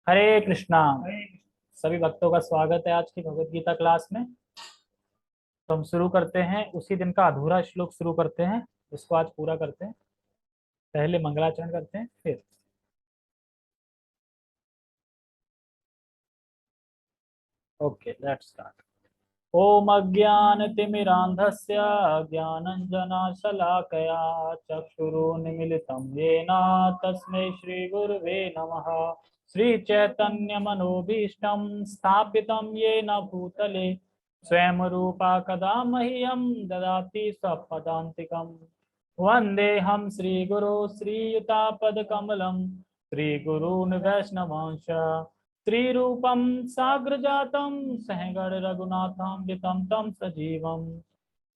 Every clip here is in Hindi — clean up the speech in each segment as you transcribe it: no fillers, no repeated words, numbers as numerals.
हरे कृष्णा। सभी भक्तों का स्वागत है आज की भगवत गीता क्लास में। तो हम शुरू करते हैं, उसी दिन का अधूरा श्लोक शुरू करते हैं, इसको आज पूरा करते हैं। पहले मंगलाचरण करते हैं फिर। Okay, let's start. ओम अज्ञानतिमिरान्धस्य ज्ञानञ्जनशलाकया चक्षुरुन्मीलितं येन तस्मै श्रीगुरुवे नमः। श्रीचैतन्यमनोभीष्टं स्थापितं येन भूतले स्वयं रूपा कदा मह्यं ददाति स्वपदान्तिकम्। वन्देऽहं श्रीगुरो श्रीयुतापदकमलं श्रीगुरून् वैष्णवांश त्रिरूपं साग्रजातं सहगण रघुनाथामृतं तं सजीवं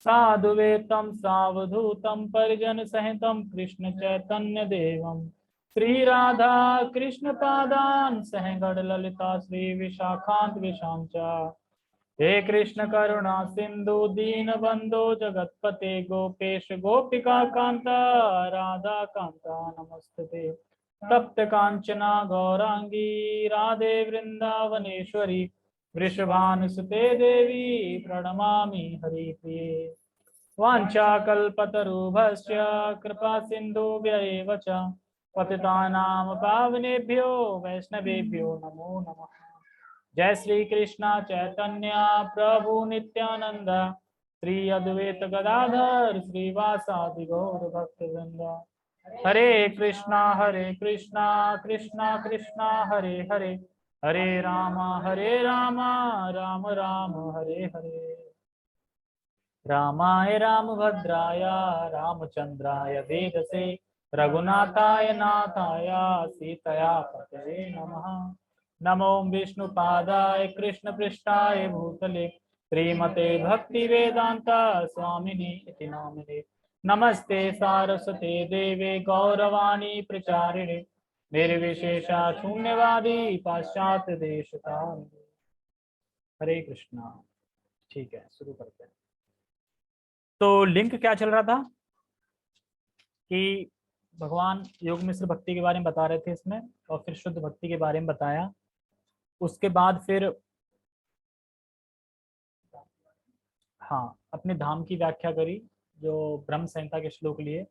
साधुवेतं सावधूतं परिजन सहितं कृष्ण चैतन्य देवं श्रीराधा कृष्ण पादान् सहगण ललिता श्री विशाखान्त विशां च। हे कृष्ण करुणा सिंधु दीनबंधो जगतपते गोपेश गोपिका कांता राधा कांता नमस्ते। तप्त कांचना गौरांगी राधे वृंदावनेश्वरी वृषभानुसुते देवी प्रणमामि हरिप्रिये। वाञ्छाकल्पतरुभ्यश्च कृपा सिन्धुभ्य एव च पतितानां पावनेभ्यो वैष्णवेभ्यो नमो नमः। जय श्री कृष्ण चैतन्य प्रभु नित्यानंद श्री अद्वैत गदाधर श्रीवासादि गौर भक्तवृंद। हरे कृष्णा कृष्णा कृष्णा हरे हरे हरे राम राम राम हरे हरे। रामाय रामभद्राय रामचंद्राय वेदसे रघुनाथाय नाथाय सीतया पतये नमः। नमो विष्णुपादाय कृष्णपृष्ठाय भूतले श्रीमते भक्ति वेदांता स्वामिनि इति नामिने। नमस्ते सारस्वते देवे गौरवाणी प्रचारिणे निर्विशेषा शून्यवादी पाश्चात्य देशतारिणे। हरे कृष्णा। ठीक है, शुरू करते हैं। तो लिंक क्या चल रहा था कि भगवान योग मिश्र भक्ति के बारे में बता रहे थे इसमें, और फिर शुद्ध भक्ति के बारे में बताया। उसके बाद फिर हाँ, अपने धाम की व्याख्या करी जो ब्रह्म संहिता के श्लोक लिए।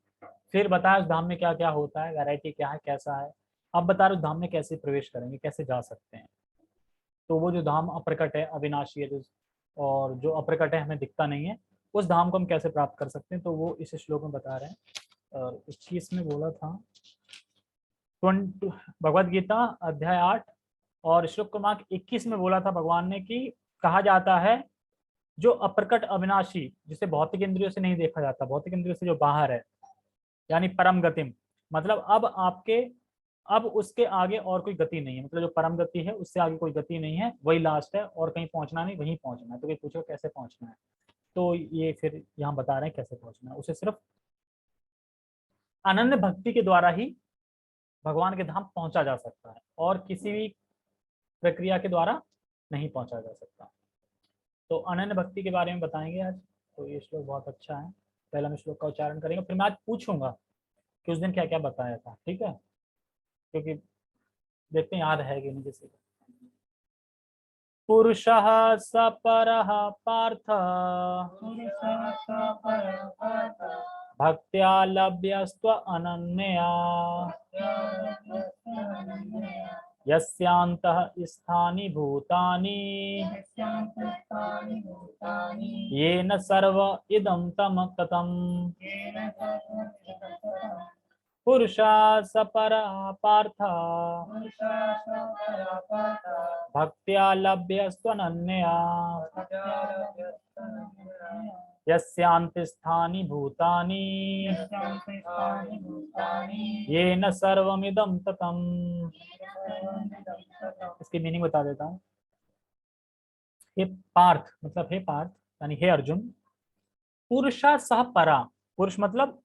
फिर बताया उस धाम में क्या क्या होता है, वैरायटी क्या है, कैसा है। अब बता रहे उस धाम में कैसे प्रवेश करेंगे, कैसे जा सकते हैं। तो वो जो धाम अप्रकट है, अविनाशी है, और जो अप्रकट है हमें दिखता नहीं है, उस धाम को हम कैसे प्राप्त कर सकते हैं, तो वो इस श्लोक में बता रहे हैं। और 21 में बोला था, भगवद गीता अध्याय 8 और श्लोक क्रमांक 21 में बोला था भगवान ने कि कहा जाता है जो अप्रकट अविनाशी, जिसे भौतिक इंद्रियों से नहीं देखा जाता, भौतिक इंद्रियों से जो बाहर है, यानी परम गतिम, मतलब अब उसके आगे और कोई गति नहीं है। मतलब जो परम गति है उससे आगे कोई गति नहीं है, वही लास्ट है, और कहीं पहुंचना नहीं, वहीं पहुंचना है। तो कोई पूछो कैसे पहुंचना है, तो ये फिर यहाँ बता रहे हैं कैसे पहुंचना है। उसे सिर्फ अनन्य भक्ति के द्वारा ही भगवान के धाम पहुंचा जा सकता है, और किसी भी प्रक्रिया के द्वारा नहीं पहुंचा जा सकता। तो अनन्य भक्ति के बारे में बताएंगे आज। तो ये श्लोक बहुत अच्छा है। पहले हम श्लोक का उच्चारण करेंगे, फिर मैं आज पूछूंगा कि उस दिन क्या क्या बताया था, ठीक है, क्योंकि देखते हैं याद है कि नहीं किसी को। पुरुषः स परः पार्थ भक्त्या लभ्यस्त्व अनन्यया यस्यान्तः स्थानि भूतानि येन सर्व इदं तम ततम्। पुरुषा स परः पार्थ भक्त्या लभ्यस्त्वनन्यया यस्यान्तस्थानि भूतानि येन सर्वमिदं ततम्। इसकी मीनिंग बता देता हूँ। हे पार्थ, मतलब हे पार्थ यानी हे अर्जुन, पुरुषा सह परा, पुरुष मतलब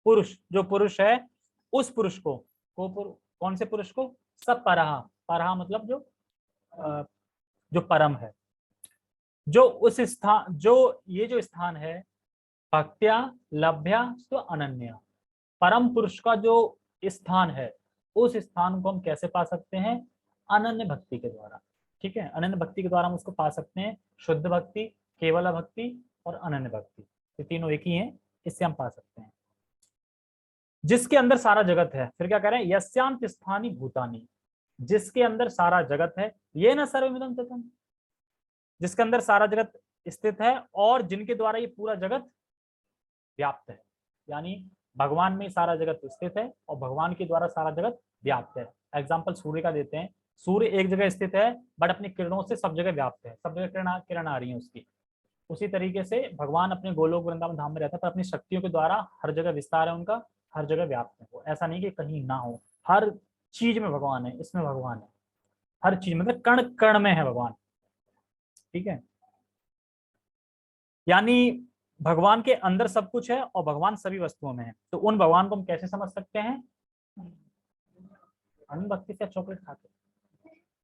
पुरुष, जो पुरुष है उस पुरुष को, कौन से पुरुष को, सब परहा, परहा मतलब जो परम है, जो उस स्थान, जो ये जो स्थान है, भक्त्या लभ्या तो अनन्या, परम पुरुष का जो स्थान है, उस स्थान को हम कैसे पा सकते हैं, अनन्य भक्ति के द्वारा। ठीक है, अनन्य भक्ति के द्वारा हम उसको पा सकते हैं। शुद्ध भक्ति, केवल भक्ति और अनन्य भक्ति, ये तीनों एक ही हैं, इससे हम पा सकते हैं। जिसके अंदर सारा जगत है, फिर क्या कह रहे हैं, यस्यांत स्थानी भूतानी, जिसके अंदर सारा जगत है, ये न सर्वमिदं ततम्, जिसके अंदर सारा जगत स्थित है और जिनके द्वारा ये पूरा जगत व्याप्त है। यानी भगवान में सारा जगत स्थित है और भगवान के द्वारा सारा जगत व्याप्त है। एग्जाम्पल सूर्य का देते हैं, सूर्य एक जगह स्थित है बट अपनी किरणों से सब जगह व्याप्त है, सब जगह किरण किरण आ रही है उसकी। उसी तरीके से भगवान अपने गोलोक वृंदावन धाम में रहता है पर अपनी शक्तियों के द्वारा हर जगह विस्तार है उनका, हर जगह व्याप्त है वो। ऐसा नहीं कि कहीं ना हो, हर चीज में भगवान है, इसमें भगवान है, हर चीज मतलब कण कण में है भगवान। ठीक है, यानी भगवान के अंदर सब कुछ है और भगवान सभी वस्तुओं में है। तो उन भगवान को हम कैसे समझ सकते हैं, अनंत भक्ति से। चॉकलेट खा के,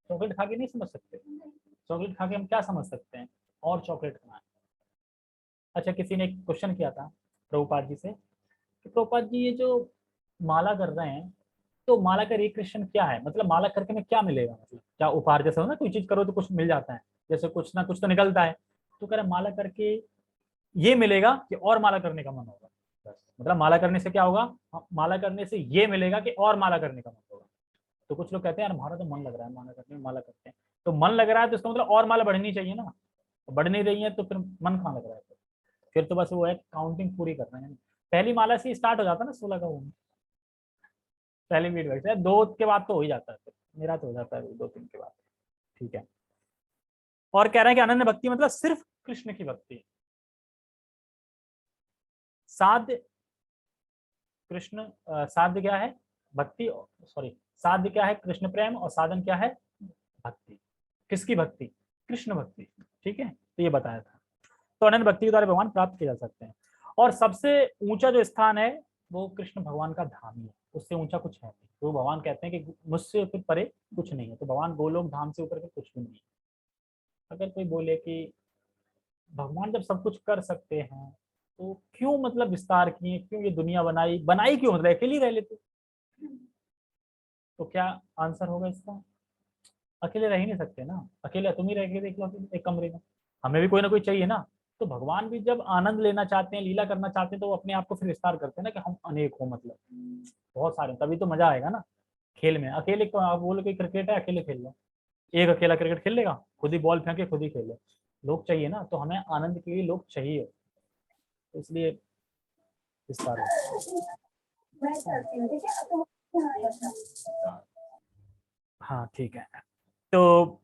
चॉकलेट खा के नहीं समझ सकते, चॉकलेट खा के हम क्या समझ सकते हैं, और चॉकलेट खाना है। अच्छा, किसी ने एक क्वेश्चन किया था प्रभुपाद जी से कि प्रभुपाद जी ये जो माला कर रहे हैं तो माला का रिक्रिएशन क्या है, मतलब माला करके में क्या मिलेगा, मतलब क्या उपहार, जैसे हो ना कोई चीज करो तो कुछ मिल जाता है, जैसे कुछ ना कुछ तो निकलता है। तो कह रहे माला करके ये मिलेगा कि और माला करने का मन होगा, बस। मतलब माला करने से क्या होगा, माला करने से ये मिलेगा कि और माला करने का मन होगा। तो कुछ लोग कहते हैं यार हमारा तो मन लग रहा है माला करने में, माला करते हैं। तो मन लग रहा है तो इसका मतलब और माला बढ़नी चाहिए ना, तो बढ़ नहीं रही है तो फिर मन कहाँ लग रहा है, फिर तो बस वो है काउंटिंग पूरी कर रहे हैं। पहली माला से स्टार्ट हो जाता है ना 16 का, वो पहली बीट बैठता है, दो के बाद तो हो ही जाता है, फिर मेरा तो हो जाता है 2-3 के बाद। ठीक है, और कह रहे हैं कि अनन्य भक्ति मतलब सिर्फ कृष्ण की भक्ति। साध्य कृष्ण, साध्य क्या है, भक्ति, सॉरी, साध्य क्या है, कृष्ण प्रेम, और साधन क्या है, भक्ति। किसकी भक्ति, कृष्ण भक्ति। ठीक है, तो ये बताया था। तो अनन्य भक्ति के द्वारा भगवान प्राप्त किए जा सकते हैं। और सबसे ऊंचा जो स्थान है वो कृष्ण भगवान का धाम ही है, उससे ऊंचा कुछ है नहीं। तो भगवान कहते हैं कि मुझसे फिर परे कुछ नहीं है, तो भगवान गोलोक धाम से ऊपर के कुछ भी नहीं है। अगर कोई बोले कि भगवान जब सब कुछ कर सकते हैं तो क्यों मतलब विस्तार किए, क्यों ये दुनिया बनाई, बनाई क्यों, मतलब अकेले रह लेते, तो क्या आंसर होगा इसका, अकेले रह ही नहीं सकते ना। अकेले तुम ही रह के देख लो एक कमरे में, हमें भी कोई ना कोई चाहिए ना। तो भगवान भी जब आनंद लेना चाहते हैं, लीला करना चाहते हैं, तो वो अपने आप को फिर विस्तार करते हैं ना कि हम अनेक हो, मतलब बहुत सारे, तभी तो मजा आएगा ना खेल में। अकेले तो आप बोलो कि क्रिकेट है अकेले खेल लो, एक अकेला क्रिकेट खेल लेगा, खुद ही बॉल फेंके खुद ही खेले, लोग चाहिए ना। तो हमें आनंद के लिए लोग चाहिए, तो इसलिए विस्तार होता है। हाँ ठीक है, तो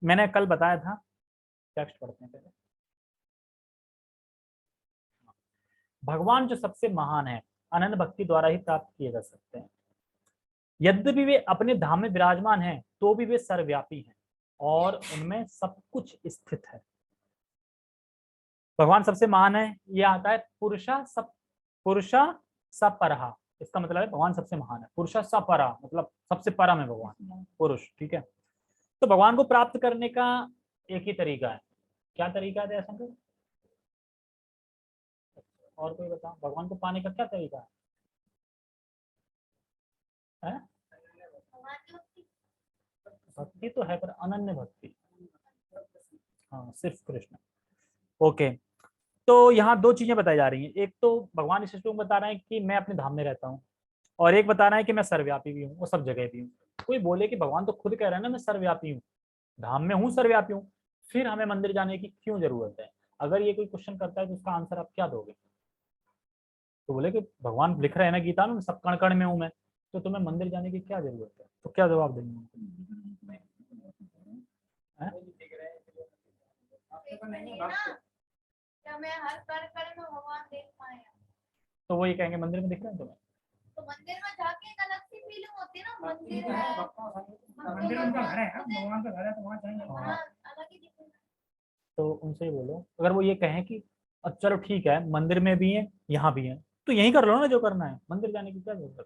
मैंने कल बताया था, टेक्स्ट पढ़ते हैं पहले। भगवान जो सबसे महान है, अनन्य भक्ति द्वारा ही प्राप्त किए जा सकते हैं। यद्यपि वे अपने धाम में विराजमान हैं तो भी वे सर्वव्यापी हैं और उनमें सब कुछ स्थित है। भगवान सबसे महान है, ये आता है पुरुषा सब, पुरुषा सपरहा, इसका मतलब है भगवान सबसे महान है। पुरुषा सपरा मतलब सबसे परम है भगवान, पुरुष। ठीक है, तो भगवान को प्राप्त करने का एक ही तरीका है, क्या तरीका है दयाशंकर, और कोई बताओ, भगवान को पाने का क्या तरीका है? भक्ति तो है पर अनन्य भक्ति, हाँ सिर्फ कृष्ण। ओके, तो यहाँ दो चीजें बताई जा रही हैं, एक तो भगवान इस श्लोक में बता रहे हैं कि मैं अपने धाम में रहता हूँ, और एक बता रहा है कि मैं सर्वव्यापी भी हूँ, वो सब जगह भी हूँ। कोई बोले कि भगवान तो खुद कह रहे हैं ना मैं सर्वव्यापी हूँ, धाम में हूँ, सर्वव्यापी हूँ, फिर हमें मंदिर जाने की क्यों जरूरत है? अगर ये कोई क्वेश्चन करता है तो उसका आंसर आप क्या दोगे? तो बोले कि भगवान लिख रहे हैं ना गीता में सब कण कण में हूँ मैं, तो तुम्हें मंदिर जाने की क्या जरूरत है? तो क्या जवाब देंगे उनको? हैं? क्या मैं हर कण कण में भगवान देख पाया? तो वो ये कहेंगे मंदिर में दिख रहे हैं तुम्हें, तो मंदिर में जाके एक अलग सी फीलिंग होती है ना, मंदिर है, मंदिर उनका घर है, भगवान का घर है, तो वहाँ जाएंगे। हाँ, अलग ही दिखेगा। तो उनसे ही बोलो, अगर वो ये कहें कि अब चलो ठीक है मंदिर में भी है यहाँ भी है, तो यही कर लो ना जो करना है, मंदिर जाने की क्या जरूरत है?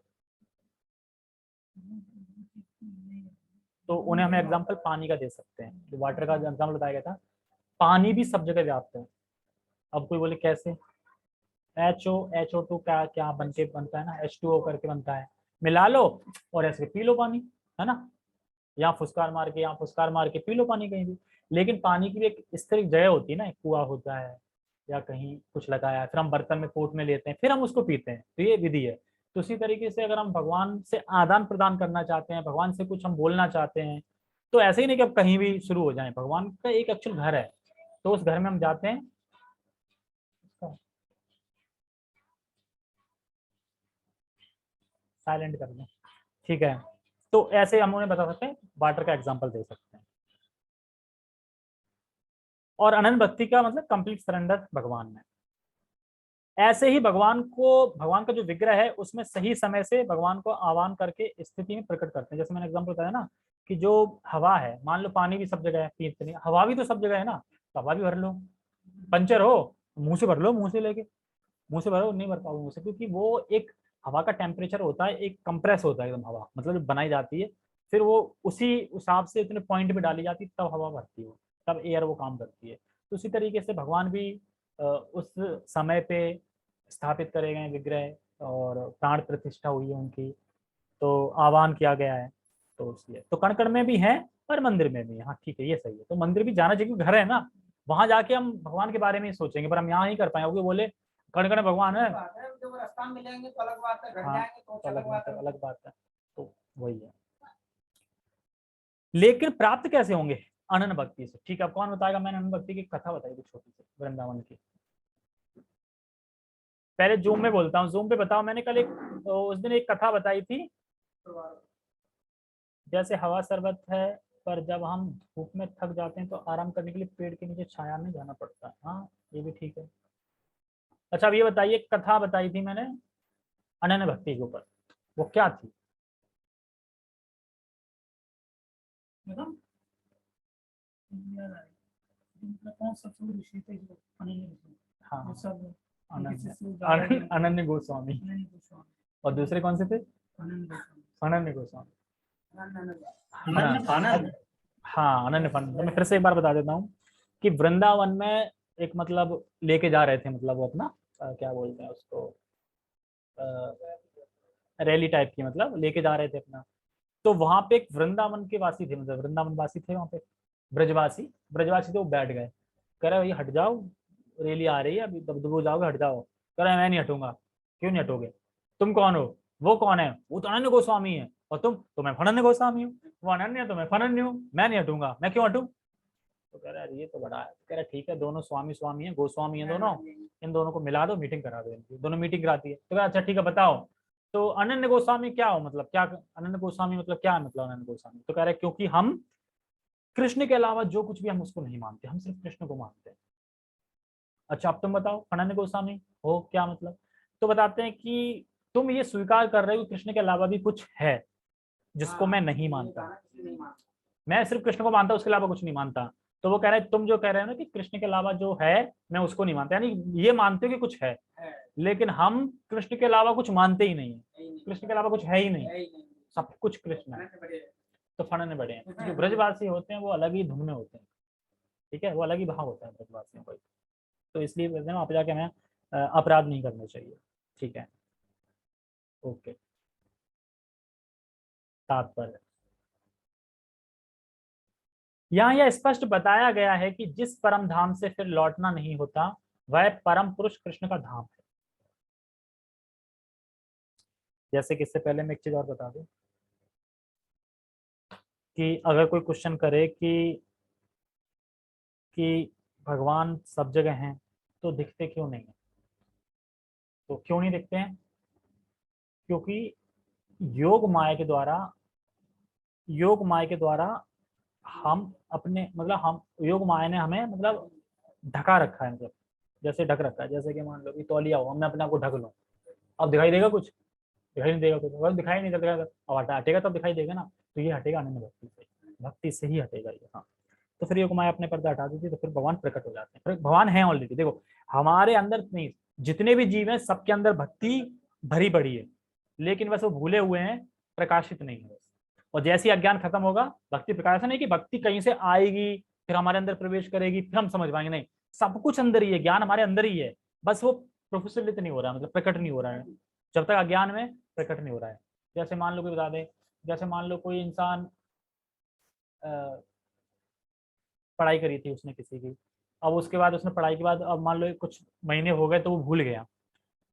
तो उन्हें हम एग्जांपल पानी का दे सकते हैं, जो वाटर का एग्जांपल बताया गया था, पानी भी सब जगह व्याप्त है। अब कोई बोले कैसे, HO2 क्या क्या बन के बनता है ना, H2O करके बनता है, मिला लो और ऐसे पी लो पानी, है ना। यहाँ फुसकार मार के, यहाँ फुसकार मार के पी लो पानी कहीं भी। लेकिन पानी की भी एक स्थिर जगह होती है ना, एक कुआं होता है या कहीं कुछ लगाया है, फिर हम बर्तन में कोट में लेते हैं, फिर हम उसको पीते हैं, तो ये विधि है। तो उसी तरीके से अगर हम भगवान से आदान प्रदान करना चाहते हैं, भगवान से कुछ हम बोलना चाहते हैं, तो ऐसे ही नहीं कि अब कहीं भी शुरू हो जाए, भगवान का एक एक्चुअल घर है, तो उस घर में हम जाते हैं। साइलेंट कर दें, ठीक है। तो ऐसे हम उन्हें बता सकते हैं, वाटर का एग्जाम्पल दे सकते हैं। और अनंत भक्ति का मतलब कंप्लीट सरेंडर भगवान में। ऐसे ही भगवान को, भगवान का जो विग्रह है उसमें सही समय से भगवान को आह्वान करके स्थिति में प्रकट करते हैं। जैसे मैंने एग्जाम्पल बताया ना कि जो हवा है, मान लो पानी भी सब जगह है, पीते हवा भी तो सब जगह है ना, तो हवा भी भर लो। पंचर हो मुंह से भर लो, मुंह से लेके, मुंह से भरो, नहीं भर पाओगे मुंह से, क्योंकि वो एक हवा का टेम्परेचर होता है, एक कंप्रेस होता है एकदम हवा, मतलब जब बनाई जाती है फिर वो उसी हिसाब से इतने पॉइंट पे डाली जाती है, तब हवा भरती है, तब एयर वो काम करती है। तो उसी तरीके से भगवान भी उस समय पे स्थापित करे गए विग्रह और प्राण प्रतिष्ठा हुई है उनकी, तो आह्वान किया गया है, तो इसलिए तो कण कण में भी है और मंदिर में भी है। हाँ ठीक है, ये सही है, तो मंदिर भी जाना चाहिए, घर है ना, वहां जाके हम भगवान के बारे में ही सोचेंगे, पर हम यहाँ ही कर पाएंगे, बोले कण कण भगवान है। जब रास्ता में मिलेंगे तो अलग बात है, घर हाँ, जाएंगे तो अलग बात है। अलग बात है, तो वही है। लेकिन प्राप्त कैसे होंगे? अनन्य भक्ति से। ठीक है, अब कौन बताएगा? मैंने अनन्य भक्ति की कथा बताई थी छोटी सी, वृंदावन की। पहले जूम में बोलता हूँ, जूम पे बताओ। मैंने कल एक उस दिन एक कथा बताई थी, जैसे हवा शरबत है, पर जब हम धूप में थक जाते हैं तो आराम करने के लिए पेड़ के नीचे छाया में जाना पड़ता है। हाँ, ये भी ठीक है। अच्छा, अब ये बताइए, कथा बताई थी मैंने अनन्य भक्ति के ऊपर, वो क्या थी? मतलब कौन सा सूर्य ऋषि थे जो अनन्य ऋषि, हाँ, वो सब अनन्य गोस्वामी। अनन्य गोस्वामी, और दूसरे कौन से थे? अनन्य गोस्वामी, अनन्य गोस्वामी। अनन्य फानन। हाँ, अनन्य फन। तो मैं फिर से एक बार बता देता हूँ कि वृंदावन में एक मतलब लेके जा रहे थे, मतलब वो अपना क्या बोलते हैं उसको, रैली टाइप की, मतलब लेके जा रहे थे अपना। तो वहां पे एक वृंदावन के वासी थे, मतलब वृंदावन वासी थे वहां पे, ब्रजवासी, ब्रजवासी थे, वो बैठ गए, कह रहे भैया हट जाओ, रैली आ रही है, अभी दबदबो जाओगे, हट जाओ। कह रहे मैं नहीं हटूंगा। क्यों नहीं हटोगे? तुम कौन हो? वो कौन है? वो तो अनन्य गोस्वामी है। और तुम? तो मैं फनन्य गोस्वामी हूँ। वो अनन्य है तो मैं फनन्य हूँ, मैं नहीं हटूंगा, मैं क्यों हटूं? तो कह रहा है ये तो बड़ा है। कह रहा ठीक है, दोनों स्वामी स्वामी है, गोस्वामी है दोनों, इन दोनों को मिला दो, मीटिंग करा दो इनकी। दोनों मीटिंग कराती है। तो कह अच्छा ठीक है, बताओ तो अनन्य गोस्वामी क्या हो, मतलब क्या अनन्य गोस्वामी मतलब क्या है, मतलब अनन्य गोस्वामी? तो कह रहे क्योंकि हम कृष्ण के अलावा जो कुछ भी हम उसको नहीं मानते, हम सिर्फ कृष्ण को मानते हैं। अच्छा, अब तुम बताओ अनन्य गोस्वामी हो क्या मतलब? तो बताते हैं कि तुम ये स्वीकार कर रहे हो कृष्ण के अलावा भी कुछ है जिसको मैं नहीं मानता, मैं सिर्फ कृष्ण को मानता हूं, उसके अलावा कुछ नहीं मानता। तो वो कह रहे हैं तुम जो कह रहे हो ना कि कृष्ण के अलावा जो है मैं उसको नहीं मानता, यानी ये मानते हो कि कुछ है, लेकिन हम कृष्ण के अलावा कुछ मानते ही नहीं है, कृष्ण के अलावा कुछ है ही नहीं, सब कुछ कृष्ण है। तो फनन बड़े हैं। जो ब्रजवासी होते हैं वो अलग ही धुन में होते हैं, ठीक है, वो अलग ही भाव होता है ब्रजवासियों का। तो इसलिए बोलते हैं वहाँ पे जाके हमें अपराध नहीं करने चाहिए, ठीक है। ओके, तात्पर्य यहाँ यह स्पष्ट बताया गया है कि जिस परम धाम से फिर लौटना नहीं होता वह परम पुरुष कृष्ण का धाम है। जैसे कि इससे पहले मैं एक चीज और बता दूं कि अगर कोई क्वेश्चन करे कि भगवान सब जगह हैं तो दिखते क्यों नहीं है? तो क्यों नहीं दिखते हैं? क्योंकि योग माया के द्वारा, योग माया के द्वारा हम अपने, मतलब हम, योग माया ने हमें मतलब ढका रखा है, मतलब जैसे ढक रखा है, जैसे कि मान लो कि तौलिया हो, मैं अपने आप को ढक लूं, अब दिखाई देगा कुछ? दिखाई नहीं देगा कुछ, अगर दिखाई नहीं देगा अब हटेगा तब दिखाई देगा ना। तो ये हटेगा अनन्य भक्ति से, भक्ति से ही हटेगा ये। हाँ, तो फिर योग माया अपने पर्दा हटा देती है, तो फिर भगवान प्रकट हो जाते हैं। फिर भगवान है ऑलरेडी, देखो हमारे अंदर नहीं, जितने भी जीव हैं सबके अंदर भक्ति भरी पड़ी है, लेकिन बस वो भूले हुए हैं, प्रकाशित नहीं है। और जैसे ही अज्ञान खत्म होगा भक्ति प्रकाश, नहीं कि भक्ति कहीं से आएगी फिर हमारे अंदर प्रवेश करेगी फिर हम समझ पाएंगे, नहीं, सब कुछ अंदर ही है, ज्ञान हमारे अंदर ही है, बस वो प्रोफेशनलित नहीं हो रहा है, मतलब प्रकट नहीं हो रहा है, जब तक अज्ञान में प्रकट नहीं हो रहा है। जैसे मान लो कोई बता दे, जैसे मान लो कोई इंसान पढ़ाई करी थी उसने किसी की, अब उसके बाद उसने पढ़ाई के बाद अब मान लो कुछ महीने हो गए तो वो भूल गया,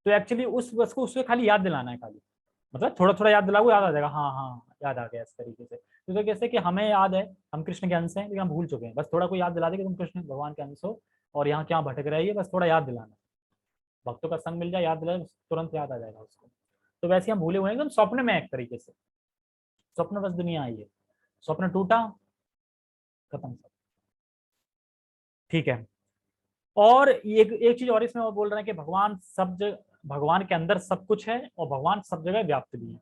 तो एक्चुअली उस बस को उसको खाली याद दिलाना है, खाली मतलब थोड़ा थोड़ा याद दिलाओ, याद आ जाएगा, हाँ हाँ याद आ गया इस तरीके से। तो कैसे कि हमें याद है हम कृष्ण के अंश हैं लेकिन हम भूल चुके हैं, बस थोड़ा कोई याद दिला दे कि तुम कृष्ण भगवान के अंश हो और यहाँ क्या भटक रही है, बस थोड़ा याद दिलाना। भक्तों का संग मिल जाए, याद दिलाए, तुरंत याद आ जाएगा उसको। तो वैसे हम भूले हुए हैं एकदम स्वप्न में, एक तरीके से स्वप्न बस दुनिया आई है, स्वप्न टूटा, खत्म सब। ठीक है। और एक एक चीज और इसमें वो बोल रहे हैं कि भगवान सब जगह, भगवान के अंदर सब कुछ है और भगवान सब जगह व्याप्त भी है।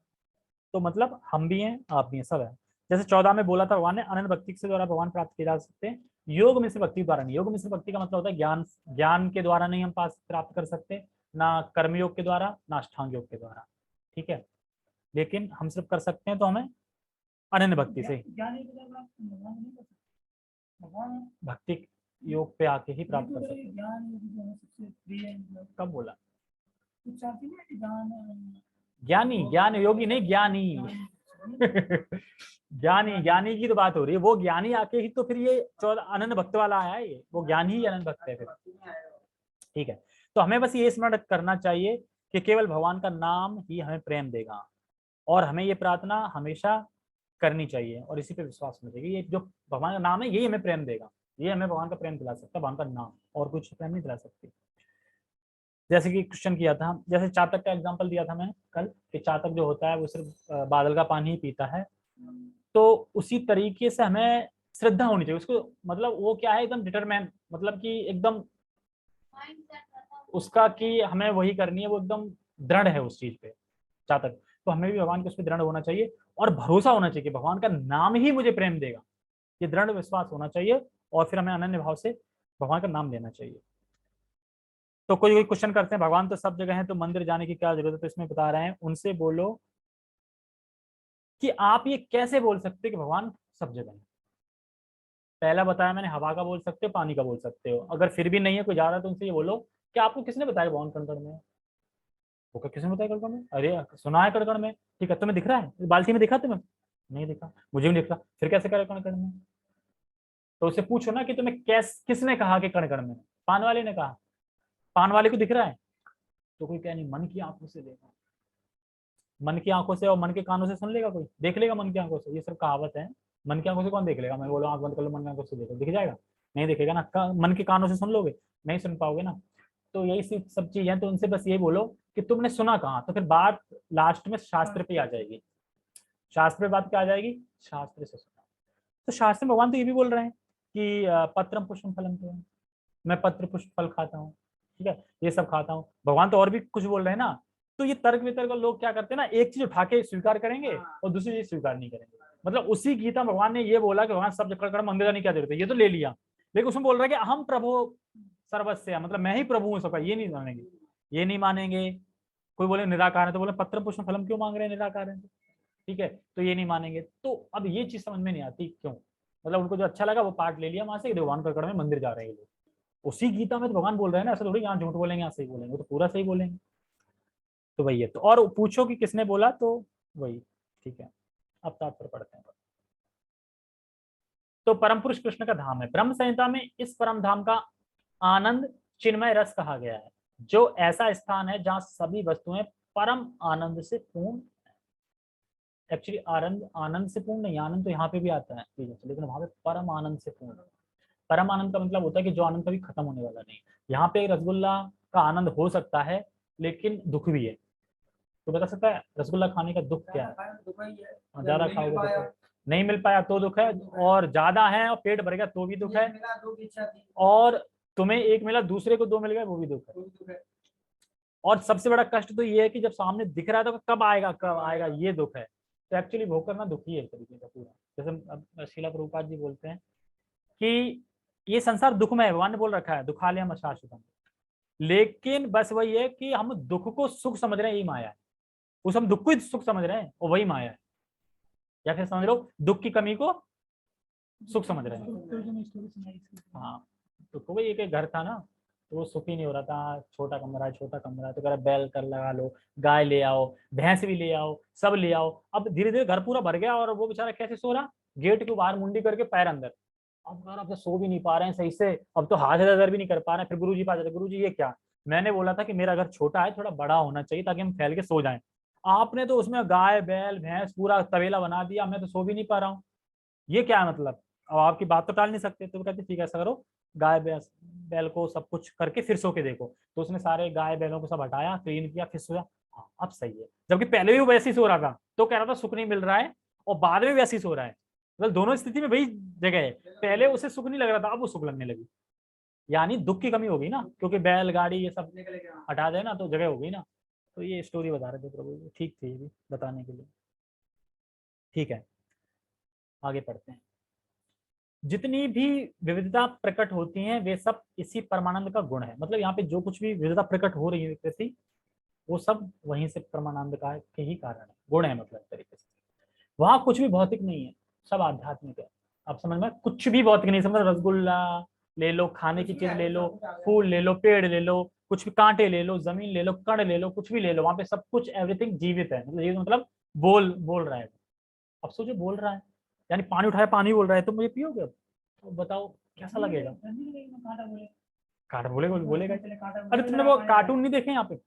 तो मतलब हम भी हैं, आप भी हैं, सब है। जैसे 14 में बोला था भगवान ने अनंत भक्ति से द्वारा भगवान प्राप्त किए जा सकते हैं, योग में से भक्ति द्वारा नहीं। योग में से भक्ति का मतलब होता है ज्ञान, ज्ञान के द्वारा नहीं हम पास प्राप्त कर सकते, ना कर्म योग के द्वारा, ना अष्टांग योग के द्वारा, ठीक है। लेकिन हम सिर्फ कर सकते हैं तो हमें अनन्य भक्ति से, ज्ञान एक अगर आप भगवान नहीं कर सकते, भगवान भक्ति योग पे आके ही प्राप्त ये कर तो सकते हैं। ज्ञान योग जो है सबसे प्रिय है, मतलब कब बोला? कुछ चाहती है कि ज्ञान ज्ञानी, ज्ञान योगी नहीं, ज्ञानी ज्ञानी, ज्ञानी की तो बात हो रही है, वो ज्ञानी आके ही तो फिर ये 14 अनन्य भक्त वाला आया है, ये वो ज्ञानी ही अनन्य भक्त है फिर, ठीक है। तो हमें बस ये स्मरण करना चाहिए कि केवल भगवान का नाम ही हमें प्रेम देगा, और हमें ये प्रार्थना हमेशा करनी चाहिए और इसी पे विश्वास होना चाहिए। ये जो भगवान का नाम है यही हमें प्रेम देगा, ये हमें भगवान का प्रेम दिला सकता है, भगवान का नाम, और कुछ प्रेम नहीं दिला सकती। जैसे कि क्वेश्चन किया था, जैसे चातक का एग्जांपल दिया था मैं कल, कि चातक जो होता है वो सिर्फ बादल का पानी ही पीता है, तो उसी तरीके से हमें श्रद्धा होनी चाहिए उसको, मतलब वो क्या है एकदम डिटरमाइन, मतलब कि एकदम उसका कि हमें वही करनी है, वो एकदम दृढ़ है उस चीज पे चातक। तो हमें भी भगवान के उस पर दृढ़ होना चाहिए और भरोसा होना चाहिए कि भगवान का नाम ही मुझे प्रेम देगा, ये दृढ़ विश्वास होना चाहिए, और फिर हमें अनन्य भाव से भगवान का नाम लेना चाहिए। तो कोई कोई क्वेश्चन करते हैं भगवान तो सब जगह है तो मंदिर जाने की क्या जरूरत है, तो इसमें बता रहे हैं उनसे बोलो कि आप ये कैसे बोल सकते हैं कि भगवान सब जगह है। पहला बताया मैंने, हवा का बोल सकते हो, पानी का बोल सकते हो, अगर फिर भी नहीं है कोई जा रहा है तो उनसे ये बोलो कि आपको किसने बताया भगवान कण कण में है? वो क्या किसने बताया कण कण में? अरे सुना है कण कण में, ठीक है, तुम्हें दिख रहा है बाल्टी में, दिखा तुम्हें? नहीं दिखा, मुझे भी नहीं दिख रहा, फिर कैसे करे कण कण में? तो उससे पूछो ना कि तुम्हें किसने कहा कि कण कण में? पान वाले ने कहा, पान वाले को दिख रहा है? तो कोई कह नहीं, मन की आंखों से देखा, मन की आंखों से और मन के कानों से सुन लेगा कोई, देख लेगा मन की आंखों से, ये सब कहावत है। मन की आंखों से कौन देख लेगा? मैं बोलो आंख बंद कर लो, मन की आंखों से देखो, दिख जाएगा? नहीं दिखेगा ना। मन के कानों से सुन लोगे? नहीं सुन पाओगे ना। तो यही सब चीज है, तो उनसे बस ये बोलो कि तुमने सुना कहाँ, तो फिर बात लास्ट में शास्त्र पे आ जाएगी। शास्त्र पे बात क्या आ जाएगी? शास्त्र से सुना। तो शास्त्र में भगवान तो ये भी बोल रहे हैं कि पत्रम पुष्पम फलम तो, मैं पत्र पुष्प फल खाता हूँ, ठीक है, ये सब खाता हूँ। भगवान तो और भी कुछ बोल रहे हैं ना। तो ये तर्क वितर्क लोग क्या करते हैं ना, एक चीज उठा के स्वीकार करेंगे और दूसरी चीज स्वीकार नहीं करेंगे। मतलब उसी गीता में भगवान ने ये बोला कि भगवान सब जगह मंदिर जाने की क्या जरूरत है, ये तो ले लिया, लेकिन उसमें बोल रहा है कि हम प्रभु सर्वस्व, मतलब मैं ही प्रभु हूँ सबका, ये नहीं मानेंगे, ये नहीं मानेंगे। कोई बोले निराकार है तो बोले पत्र पुष्प फलम क्यों मांग रहे हैं, निराकार है, ठीक है, तो ये नहीं मानेंगे। तो अब ये चीज समझ में नहीं आती क्यों, मतलब उनको जो अच्छा लगा वो पार्ट ले लिया वहां से, भगवान का कड़ में मंदिर जा रहे हैं लोग। उसी गीता में तो भगवान बोल रहे हैं ना, ऐसा थोड़ी यहाँ झूठ बोलेंगे यहाँ सही बोलेंगे, तो पूरा सही बोलेंगे। तो वही है। तो और पूछो कि किसने बोला, तो वही, ठीक है। अब तात्पर्य पढ़ते हैं। तो परम पुरुष कृष्ण का धाम है, ब्रह्म संहिता में इस परम धाम का आनंद चिन्मय रस कहा गया है, जो ऐसा स्थान है जहाँ सभी वस्तुएं परम आनंद से पूर्ण। एक्चुअली आनंद, आनंद से पूर्ण नहीं, आनंद तो यहाँ पे भी आता है लेकिन वहां पे परम आनंद से पूर्ण। परम आनंद का मतलब होता है कि जो आनंद कभी खत्म होने वाला नहीं। यहाँ पे रसगुल्ला का आनंद हो सकता है लेकिन दुख भी है। तो बता सकता है रसगुल्ला खाने का दुख क्या है? ज्यादा खाओगे तो दुख है, नहीं मिल पाया तो दुख है, और ज्यादा है और पेट भर गया तो भी दुख है, और तुम्हें एक मिला दूसरे को दो मिल गए वो भी दुख है। और सबसे बड़ा कष्ट तो ये है कि जब सामने दिख रहा है तो कब आएगा, कब आएगा, ये दुख है। तो एक्चुअली भोग करना दुख ही है एक तरीके का पूरा। जैसे अब श्रीला प्रभुपाद जी बोलते हैं कि ये संसार दुखमय है, भगवान ने बोल रखा है दुखालयम शाश्वतम, लेकिन बस वही है कि हम दुख को सुख समझ रहे हैं, यही माया है। उस हम दुख को ही सुख समझ रहे हैं और वही माया है, या फिर समझ लो दुख की कमी को सुख समझ रहे हैं। हाँ, दुख वही एक घर था ना, तो वो सुखी नहीं हो रहा था, छोटा कमरा है, छोटा कमरा है, तो कह रहा बैल कर लगा लो, गाय ले आओ, भैंस भी ले आओ, सब ले आओ। अब धीरे धीरे घर पूरा भर गया और वो बेचारा कैसे सो रहा, गेट के बाहर मुंडी करके पैर अंदर। अब यार अब तो सो भी नहीं पा रहे हैं सही से, अब तो हाथ इधर भी नहीं कर पा रहे हैं। फिर गुरुजी पास जाते, गुरुजी ये क्या? मैंने बोला था कि मेरा घर छोटा है, थोड़ा बड़ा होना चाहिए ताकि हम फैल के सो जाएं। आपने तो उसमें गाय बैल भैंस पूरा तबेला बना दिया, मैं तो सो भी नहीं पा रहा हूँ, ये क्या है मतलब? अब आपकी बात तो टाल नहीं सकते। तो वो कहते ठीक है ऐसा करो, गाय भैंस बैल को सब कुछ करके फिर सो के देखो। तो उसने सारे गाय बैलों को सब हटाया, क्लीन किया, फिर सोया। हाँ अब सही है। जबकि पहले भी वो वैसे ही सो रहा था, तो कह रहा था सुख नहीं मिल रहा है, और बाद में भी वैसे ही सो रहा है। मतलब दोनों स्थिति में वही जगह है, पहले उसे सुख नहीं लग रहा था, अब वो सुख लगने लगी। यानी दुख की कमी हो गई ना, क्योंकि बैल गाड़ी ये सब हटा दे ना तो जगह हो गई ना। तो ये स्टोरी बता रहे थे प्रभु जी, ठीक थी ये भी बताने के लिए। ठीक है, आगे पढ़ते हैं। जितनी भी विविधता प्रकट होती है वे सब इसी परमानंद का गुण है। मतलब यहाँ पे जो कुछ भी विविधता प्रकट हो रही है प्रकृति, वो सब वहीं से परमानंद का के ही कारण है, गुण है मतलब तरीके से। वहां कुछ भी भौतिक नहीं है, सब आध्यात्मिक है। आप समझ में, कुछ भी भौतिक नहीं। समझ, रसगुल्ला ले लो, खाने की चीज ले लो, फूल ले लो, पेड़ ले लो, कुछ भी कांटे ले लो, जमीन ले लो, कण ले लो, कुछ भी ले लो, वहां पे सब कुछ एवरीथिंग जीवित है। मतलब जीवित मतलब बोल बोल रहा है। अब सोचो बोल रहा है, यानी पानी उठाया पानी बोल रहा है, तुम मुझे पियोगे? अब तो बताओ कैसा लगेगा? कांटा बोलेगा बोलेगा। अरे तुमने वो कार्टून नहीं देखे यहाँ पे?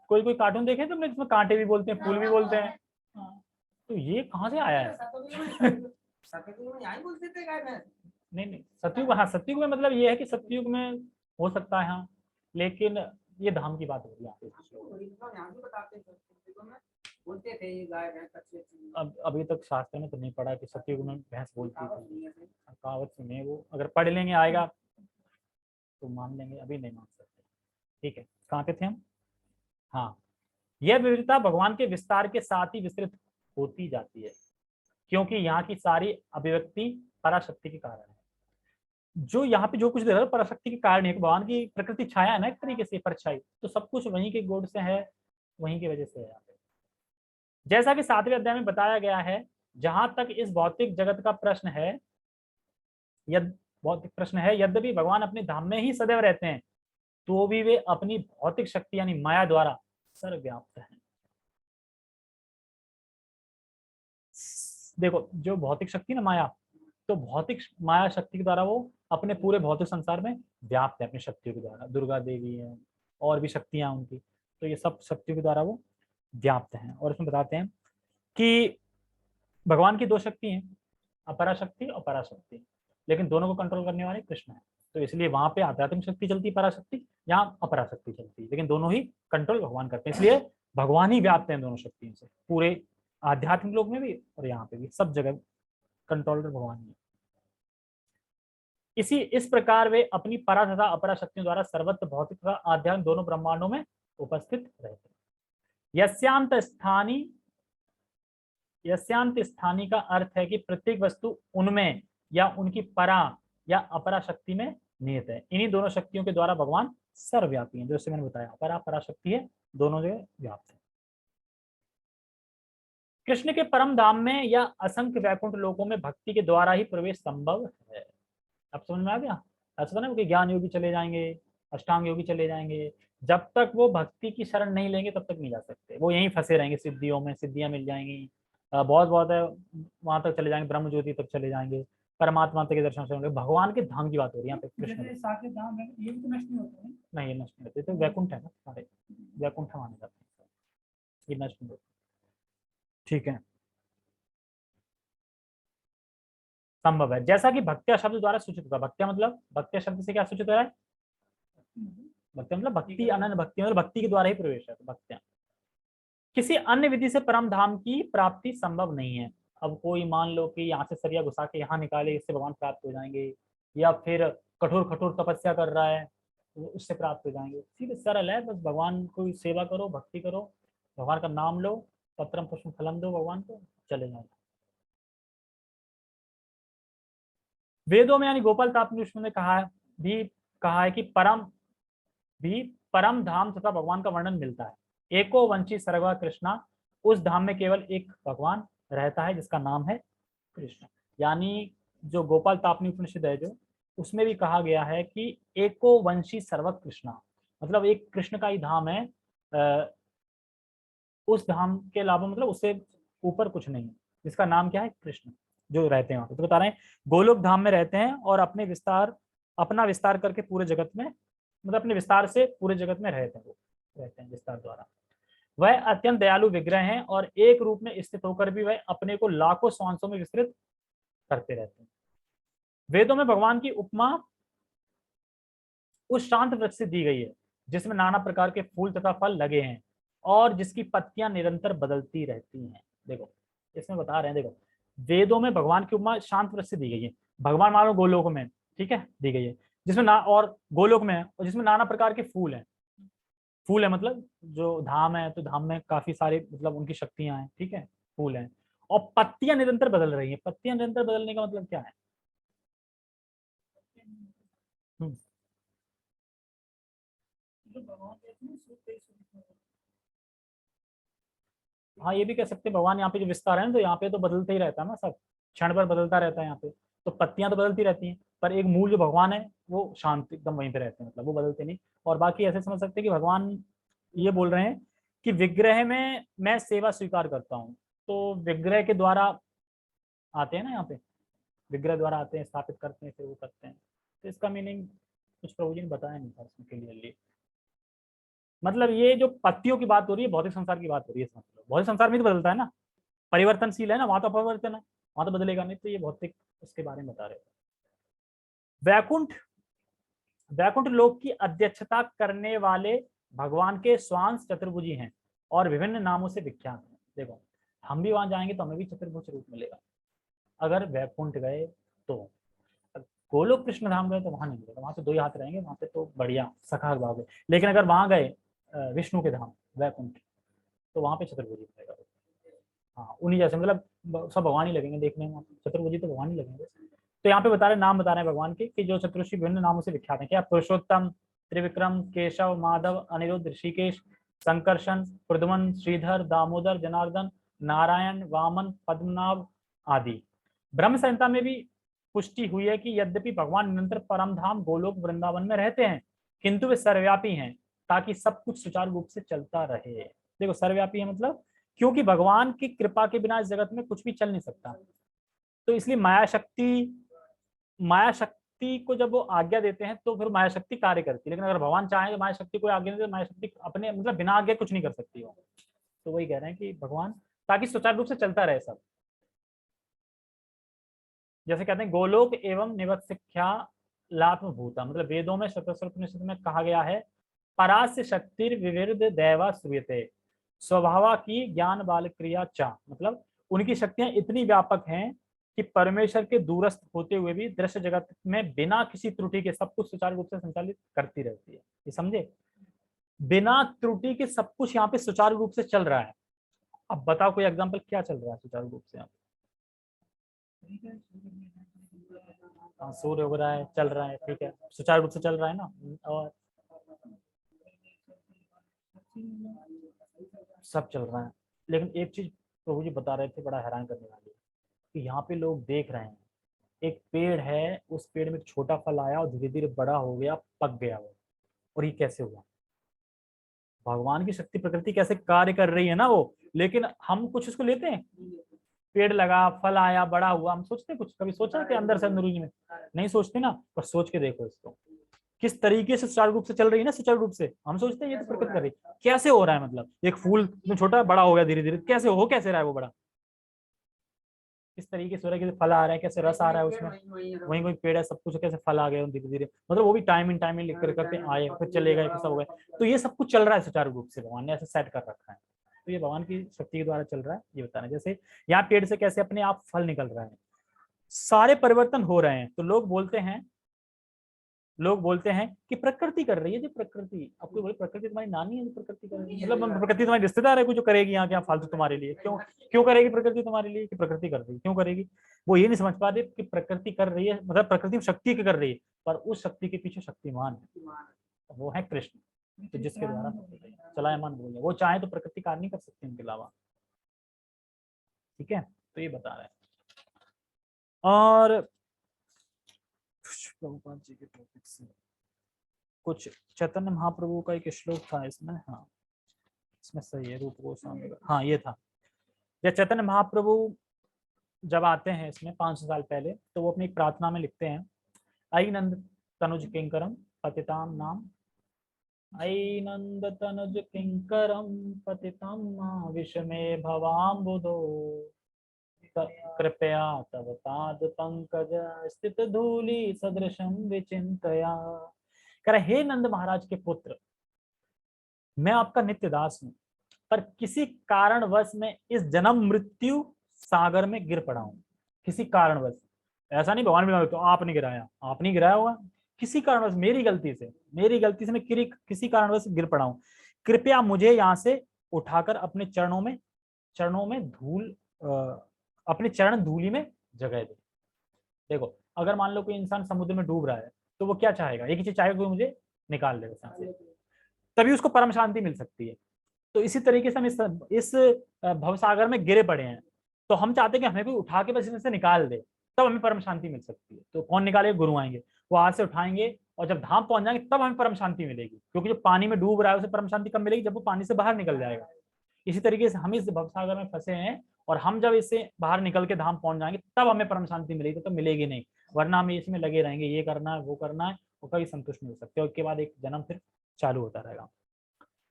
कोई कोई कार्टून देखे तुमने जिसमें कांटे भी बोलते हैं, फूल भी बोलते हैं? तो ये कहाँ से आया है? नहीं नहीं, सतयुग, हाँ सतयुग में मतलब ये है कि सतयुग में हो सकता है, हाँ। लेकिन ये धाम की बात हो रही है यहाँ पे। बोलते थे ये गाय भैंस अच्छी अच्छी। अब अभी तक शास्त्र में तो नहीं पढ़ा कि सतयुग में भैंस बोलती थी। कहावत सुने, वो अगर पढ़ लेंगे आएगा तो मान लेंगे, अभी नहीं मान सकते। ठीक है, कहाँ पे थे हम? हाँ, यह विविधता भगवान के विस्तार के साथ ही विस्तृत होती जाती है, क्योंकि यहाँ की सारी अभिव्यक्ति पराशक्ति के कारण है। जो यहाँ पे जो कुछ दे रहा है पराशक्ति के कारण है, भगवान की प्रकृति छाया है ना एक तरीके से, परछाई, तो सब कुछ वहीं के गुण से है, वहीं की वजह से है यहाँ पे। जैसा कि 7वें अध्याय में बताया गया है, जहां तक इस भौतिक जगत का प्रश्न है, भौतिक प्रश्न है, यद्यपि भगवान अपने धाम में ही सदैव रहते हैं, तो भी वे अपनी भौतिक शक्ति यानी माया द्वारा सर्वव्याप्त हैं। देखो जो भौतिक शक्ति ना माया, तो भौतिक माया शक्ति के द्वारा वो अपने पूरे भौतिक संसार में व्याप्त है, अपनी शक्तियों के द्वारा। दुर्गा देवी है और भी शक्तियां उनकी, तो ये सब शक्तियों के द्वारा वो व्याप्त हैं। और इसमें बताते हैं कि भगवान की दो शक्ति हैं, अपराशक्ति और पराशक्ति, लेकिन दोनों को कंट्रोल करने वाले कृष्ण है। तो इसलिए वहां पे आध्यात्मिक शक्ति चलती है पराशक्ति, यहाँ अपराशक्ति चलती है, लेकिन दोनों ही कंट्रोल भगवान करते हैं। इसलिए भगवान ही व्याप्त हैं दोनों शक्तियों से, पूरे आध्यात्मिक लोक में भी और यहाँ पे भी, सब जगह कंट्रोलर भगवान ही है। इस प्रकार वे अपनी परा तथा अपरा शक्तियों द्वारा सर्वत्र भौतिक तथा आध्यात्मिक दोनों ब्रह्मांडों में उपस्थित रहते हैं। यस्यांत स्थानी का अर्थ है कि प्रत्येक वस्तु उनमें या उनकी परा या अपरा शक्ति में निहित है। इन्हीं दोनों शक्तियों के द्वारा भगवान सर्वव्यापी है, जैसे मैंने बताया परा परा शक्ति है, दोनों जगह व्याप्त है। कृष्ण के परम धाम में या असंख्य वैकुंठ लोकों में भक्ति के द्वारा ही प्रवेश संभव है। अब समझ में आ गया? ऐसा ना कि ज्ञान योगी चले जाएंगे, अष्टांग योगी चले जाएंगे, जब तक वो भक्ति की शरण नहीं लेंगे तब तक नहीं जा सकते, वो यहीं फंसे रहेंगे सिद्धियों में, सिद्धियां मिल जाएंगी, बहुत बहुत है वहां तक चले जाएंगे, ब्रह्म ज्योति तक चले जाएंगे, परमात्मा के दर्शन से होंगे। भगवान के धाम की बात हो रही है यहाँ पे कृष्ण। ये भी तो नष्ट नहीं होते हैं। नहीं, ये नष्ट नहीं होते, तो वैकुंठ है ना सारे, वैकुंठ माने जाते हैं, ये नष्ट नहीं होते। ठीक है, संभव है, जैसा कि भक्त्या शब्द द्वारा सूचित होता है। भक्त्या मतलब, भक्त्या शब्द से क्या सूचित हो रहा है? भक्त्या मतलब भक्ति, अनन्य भक्ति मतलब भक्ति के द्वारा ही प्रवेश है, तो भक्त्या। किसी अन्य विधि से परम धाम की प्राप्ति संभव नहीं है। अब कोई मान लो कि यहाँ से सरिया घुसा के यहाँ निकाले, इससे भगवान प्राप्त हो जाएंगे, या फिर कठोर कठोर तपस्या कर रहा है उससे प्राप्त हो जाएंगे। सीधे सरल है, बस भगवान को सेवा करो, भक्ति करो, भगवान का नाम लो, पत्रम पुष्पम फलम दो भगवान को, चले जाए। वेदों में यानी गोपाल तात्पर्य ने कहा है कि परम धाम तथा भगवान का वर्णन मिलता है। एको वंशी सर्वा कृष्णा, उस धाम में केवल एक भगवान रहता है जिसका नाम है कृष्ण। यानी जो गोपाल तापनी उपनिषद है जो, उसमें भी कहा गया है कि एको वंशी सर्व कृष्णा, मतलब एक कृष्ण का ही धाम है, उस धाम के अलावा मतलब उससे ऊपर कुछ नहीं है, जिसका नाम क्या है? कृष्ण। जो रहते हैं वहां पे। तो बता रहे हैं गोलोक धाम में रहते हैं और अपना विस्तार करके पूरे जगत में, मतलब अपने विस्तार से पूरे जगत में रहते हैं, वो रहते हैं विस्तार द्वारा। वह अत्यंत दयालु विग्रह हैं और एक रूप में स्थित होकर भी वह अपने को लाखों स्वांशों में विस्तृत करते रहते हैं। वेदों में भगवान की उपमा उस शांत वृक्ष से दी गई है जिसमें नाना प्रकार के फूल तथा फल लगे हैं और जिसकी पत्तियां निरंतर बदलती रहती हैं। देखो इसमें बता रहे हैं, देखो वेदों में भगवान की उपमा शांत वृक्ष से दी गई है। भगवान मानो गोलोक में, ठीक है, दी गई है, जिसमें ना और गोलोक में है और जिसमें नाना प्रकार के फूल हैं। फूल है मतलब जो धाम है, तो धाम में काफी सारे मतलब उनकी शक्तियां हैं, ठीक है, फूल हैं। और पत्तियां निरंतर बदल रही हैं। पत्तियां निरंतर बदलने का मतलब क्या है? हम्म, जो भगवान कहते हैं सूख गई सूख गई। हाँ ये भी कह सकते हैं, भगवान यहाँ पे जो विस्तार है ना, तो यहाँ पे तो बदलते ही रहता है ना सब, क्षण भर बदलता रहता है यहाँ पे। तो पत्तियां तो बदलती रहती हैं, पर एक मूल जो भगवान है वो शांत एकदम वहीं पे रहते हैं, मतलब वो बदलते नहीं। और बाकी ऐसे समझ सकते हैं कि भगवान ये बोल रहे हैं कि विग्रह में मैं सेवा स्वीकार करता हूँ। तो विग्रह के द्वारा आते हैं ना यहाँ पे, विग्रह द्वारा आते हैं, स्थापित करते हैं, फिर वो करते हैं। तो इसका मीनिंग कुछ प्रभु जी ने बताया नहीं था इसमें क्लियरली। मतलब ये जो पत्तियों की बात हो रही है भौतिक संसार की बात हो रही है, इसका मतलब भौतिक संसार में तो बदलता है ना, परिवर्तनशील है ना, वहां तो अपरिवर्तन है, वहां तो बदलेगा नहीं। तो ये भौतिक उसके बारे में बता रहे हैं। वैकुंठ, वैकुंठ लोक की अध्यक्षता करने वाले भगवान के स्वांश चतुर्भुजी हैं और विभिन्न नामों से विख्यात हैं। देखो हम भी वहां जाएंगे तो हमें भी चतुर्भुज रूप मिलेगा अगर वैकुंठ गए तो। गोलोक कृष्ण धाम गए तो वहां नहीं मिलेगा, वहां तो दो ही हाथ रहेंगे, वहां पे तो बढ़िया सखा भाव है। लेकिन अगर वहां गए विष्णु के धाम वैकुंठ, तो वहां पे चतुर्भुजी मिलेगा। हाँ उन्हीं जैसे, मतलब सब भगवान ही लगेंगे देखने में, चतुर्भुजी तो भगवान ही लगेंगे। तो यहाँ पे बता रहे, नाम बता रहे हैं भगवान के कि जो चतुर्षि विभिन्न नामों से विख्यात हैं। क्या? पुरुषोत्तम, त्रिविक्रम, केशव, माधव, अनिरुद्ध, ऋषिकेश, संकर्षण, प्रद्युम्न, श्रीधर, दामोदर, जनार्दन, नारायण, वामन, पद्मनाभ आदि। ब्रह्म संहिता में भी पुष्टि हुई है कि यद्यपि भगवान निरंतर परम धाम गोलोक वृंदावन में रहते हैं, किंतु वे सर्वव्यापी हैं ताकि सब कुछ सुचारू रूप से चलता रहे। देखो सर्वव्यापी है मतलब क्योंकि भगवान की कृपा के बिना इस जगत में कुछ भी चल नहीं सकता। तो इसलिए माया शक्ति को जब वो आज्ञा देते हैं तो फिर माया शक्ति कार्य करती है। लेकिन अगर भगवान चाहे तो माया शक्ति को आज्ञा नहीं दे, माया शक्ति अपने मतलब बिना आज्ञा कुछ नहीं कर सकती हो। तो वही कह रहे हैं कि भगवान ताकि सुचारू रूप से चलता रहे सब। जैसे कहते हैं गोलोक एवं निवत्सिख्या लात्म भूता, मतलब वेदों में शतस्रोपनिषद में कहा गया है परास्य शक्तिर विविध दैवा श्रूयते स्वभावा की ज्ञान बाल क्रिया चा, मतलब उनकी शक्तियां इतनी व्यापक हैं कि परमेश्वर के दूरस्थ होते हुए भी दृश्य जगत में बिना किसी त्रुटि के सब कुछ सुचारू रूप से संचालित करती रहती है। ये समझे, बिना त्रुटि के सब कुछ यहाँ पे सुचारू रूप से चल रहा है। अब बताओ कोई एग्जाम्पल क्या चल रहा है सुचारू रूप से यहाँ पे? हाँ, सूर्य उग रहा है, चल रहा है, ठीक है, सुचारू रूप से चल रहा है ना। और सब चल रहा है। लेकिन एक चीज प्रभु जी बता रहे थे बड़ा हैरान करने वाली, कि यहाँ पे लोग देख रहे हैं एक पेड़ है, उस पेड़ में एक छोटा फल आया और धीरे धीरे बड़ा हो गया, पक गया वो। और ये कैसे हुआ? भगवान की शक्ति, प्रकृति कैसे कार्य कर रही है ना वो। लेकिन हम कुछ उसको लेते हैं, पेड़ लगा, फल आया, बड़ा हुआ, हम सोचते हैं कुछ? कभी सोचा कि अंदर से अंदरूनी में? नहीं सोचते ना। पर सोच के देखो इसको, किस तरीके से सुचारू रूप से चल रही है ना, सुचारू रूप से। हम सोचते हैं ये तो प्रकृति कर रही है, कैसे हो रहा है? मतलब एक फूल छोटा बड़ा हो गया धीरे धीरे, कैसे हो कैसे रहा है वो बड़ा? किस तरीके से हो रहा है, कैसे फल आ रहा है, कैसे रस आ रहा है उसमें, वही वही पेड़ है, सब कुछ कैसे फल आ गए धीरे धीरे, मतलब वो भी टाइम इन टाइम लिख कर करते आए, फिर चले गए, फिर सब हो गए। तो ये सब कुछ चल रहा है सुचारू रूप से, भगवान ने ऐसे सेट कर रखा है। तो ये भगवान की शक्ति के द्वारा चल रहा है, ये बता रहे हैं। जैसे यहाँ पेड़ से कैसे अपने आप फल निकल रहा है, सारे परिवर्तन हो रहे हैं। तो लोग बोलते हैं कि प्रकृति कर रही है। जो प्रकृति, आपको बोले प्रकृति तुम्हारी नानी है जो प्रकृति कर रही है, मतलब प्रकृति तुम्हारी रिश्तेदार है कोई जो करेगी यहाँ क्या फालतू तुम्हारे लिए? क्यों क्यों करेगी प्रकृति तुम्हारे लिए? कि प्रकृति कर रही है, क्यों करेगी? वो ये नहीं समझ पा रहे कि प्रकृति कर रही है मतलब प्रकृति शक्ति कर रही है, पर उस शक्ति के पीछे शक्तिमान है, वो है कृष्ण। तो जिसके द्वारा चलायमान बोल, वो चाहे तो प्रकृति कार्य नहीं कर सकती उनके अलावा। ठीक है, तो ये बता रहे हैं। और प्रभुपाद जी के टॉपिक से कुछ चैतन्य महाप्रभु का एक श्लोक था इसमें, हाँ इसमें सही है, रूप गोस्वामी का, हाँ ये था। जब चैतन्य महाप्रभु जब आते हैं इसमें 500 साल पहले, तो वो अपनी एक प्रार्थना में लिखते हैं, आई नंद तनुज किंकरम पतिताम नाम, आई नंद तनुज किंकरम पतितम विषमे भवाम्बुधो, कृपया तव पाद पंकज स्थित धूलि सदृशम विचिंतया। कह रहे, हे नंद महाराज के पुत्र, मैं आपका नित्य दास हूं, पर किसी कारणवश मैं इस जन्म मृत्यु सागर में गिर पड़ा हूं। किसी कारणवश, ऐसा नहीं भगवान भी तो आपने गिराया, आपने गिराया होगा, किसी कारणवश मेरी गलती से मैं किसी कारणवश गिर पड़ा हूं। कृपया मुझे यहाँ से उठाकर अपने चरणों में धूल, अपने चरण धूलि में जगह दे। देखो, अगर मान लो कोई इंसान समुद्र में डूब रहा है, तो वो क्या चाहेगा? एक ही चीज चाहेगा, कोई मुझे निकाल दे वहां से, तभी उसको परम शांति मिल सकती है। तो इसी तरीके से हम इस भवसागर में गिरे पड़े हैं, तो हम चाहते हैं कि हमें कोई उठा के बस इसमें से निकाल दे, तब हमें परम शांति मिल सकती है। तो कौन निकालेगा? गुरु आएंगे, वो हाथ से उठाएंगे, और जब धाम पहुंच जाएंगे तब हमें परम शांति मिलेगी। क्योंकि जो पानी में डूब रहा है उसे परम शांति कब मिलेगी? जब वो पानी से बाहर निकल जाएगा। इसी तरीके से हम इस भवसागर में फंसे हैं, और हम जब इससे बाहर निकल के धाम पहुंच जाएंगे तब हमें परम शांति मिलेगी, तो मिलेगी नहीं, वरना हम इसमें लगे रहेंगे, ये करना है वो करना है, वो कभी संतुष्ट नहीं हो सकते। उसके बाद एक जन्म फिर चालू होता रहेगा।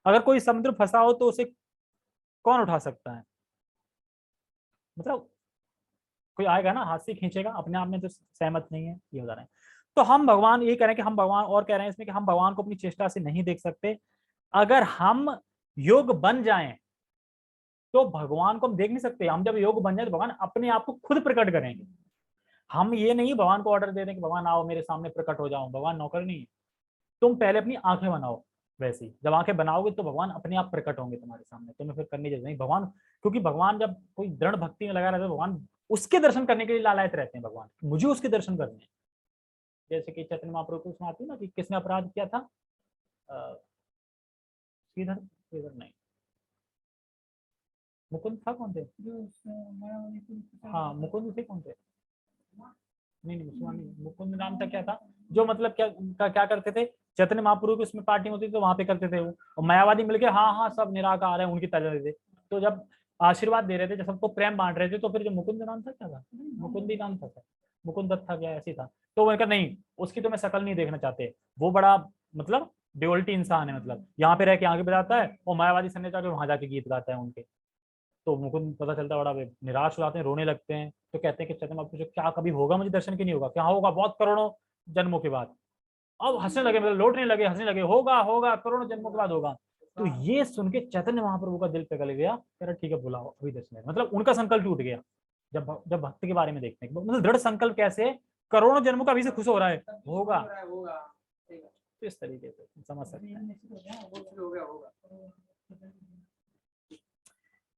अगर कोई समुद्र फंसा हो तो उसे कौन उठा सकता है? मतलब कोई आएगा ना, हाथ से खींचेगा, अपने आप में तो सहमत नहीं है, ये हो जा रहा है। तो हम भगवान ये कह रहे हैं कि हम भगवान, और कह रहे हैं इसमें कि हम भगवान को अपनी चेष्टा से नहीं देख सकते। अगर हम योग बन जाएं तो भगवान को हम देख नहीं सकते। हम जब योग बन जाए तो भगवान अपने आप को खुद प्रकट करेंगे। हम ये नहीं भगवान को ऑर्डर दे दें कि भगवान आओ मेरे सामने प्रकट हो जाओ। भगवान नौकर नहीं है। तुम पहले अपनी आंखें बनाओ, वैसे ही जब आंखें बनाओगे तो भगवान अपने आप प्रकट होंगे तुम्हारे सामने। तुम्हें फिर करनी जरूरत नहीं भगवान, क्योंकि भगवान जब कोई दृढ़ भक्ति में लगा रहता है, भगवान उसके दर्शन करने के लिए लालायत रहते हैं। भगवान मुझे उसके दर्शन करने हैं। जैसे कि चैतन्य महाप्रभु को उसमें आती है ना कि किसने अपराध किया था, श्रीधर श्रीधर नहीं, मुकुंद था, कौन थे? हाँ मुकुंद थे, कौन थे? नहीं मुसलमान नहीं, मुकुंद नाम था, क्या था? जो मतलब क्या करते थे, चैतन्य महाप्रभु की उसमें पार्टी होती थी तो वहां पे करते थे वो, और मायावादी मिलके हाँ हाँ सब निराकार है उनकी तरह थे। तो जब आशीर्वाद दे रहे थे, जब सबको प्रेम बांट रहे थे, तो फिर जो मुकुंद नाम था, क्या था? मुकुंद ही नाम था, मुकुंद दत्त था क्या, ऐसी था। तो वो कहा नहीं, उसकी तो मैं शकल नहीं देखना चाहते, वो बड़ा मतलब डिवोल्टी इंसान है, मतलब यहाँ पे रह के आगे बताता है और मायावादी सन्ने जाके वहां जाके गीत गाता है उनके। तो मुकुंद पता चलता बड़ा निराश हो जाते हैं, रोने लगते हैं। तो कहते हैं कि चैतन्य महाप्रभु क्या कभी होगा मुझे दर्शन, की नहीं होगा? क्या होगा? बहुत करोड़ों जन्मों के बाद। अब हंसने लगे, मतलब लौटने लगे, हंसने लगे, होगा होगा करोड़ों जन्मों के बाद होगा। तो ये सुन के चैतन्य महाप्रभु का दिल पिघल गया। कह रहा ठीक है बुलाओ अभी दर्शन। मतलब उनका संकल्प टूट गया जब भक्त के बारे में देखने के, मतलब दृढ़ संकल्प कैसे, करोड़ों जन्मों का अभी से खुश हो रहा है, होगा। तो इस तरीके से समझ सकते हैं।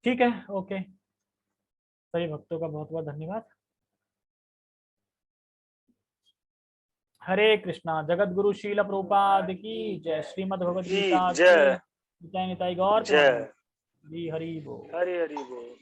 ठीक है, ओके। सभी भक्तों का बहुत बहुत धन्यवाद। हरे कृष्णा। जगत गुरु शील प्रभुपाद की जय। श्रीमद् भगवद गीता की जय। निताई गौर जय। जी हरि बोल। हरि हरि बोल।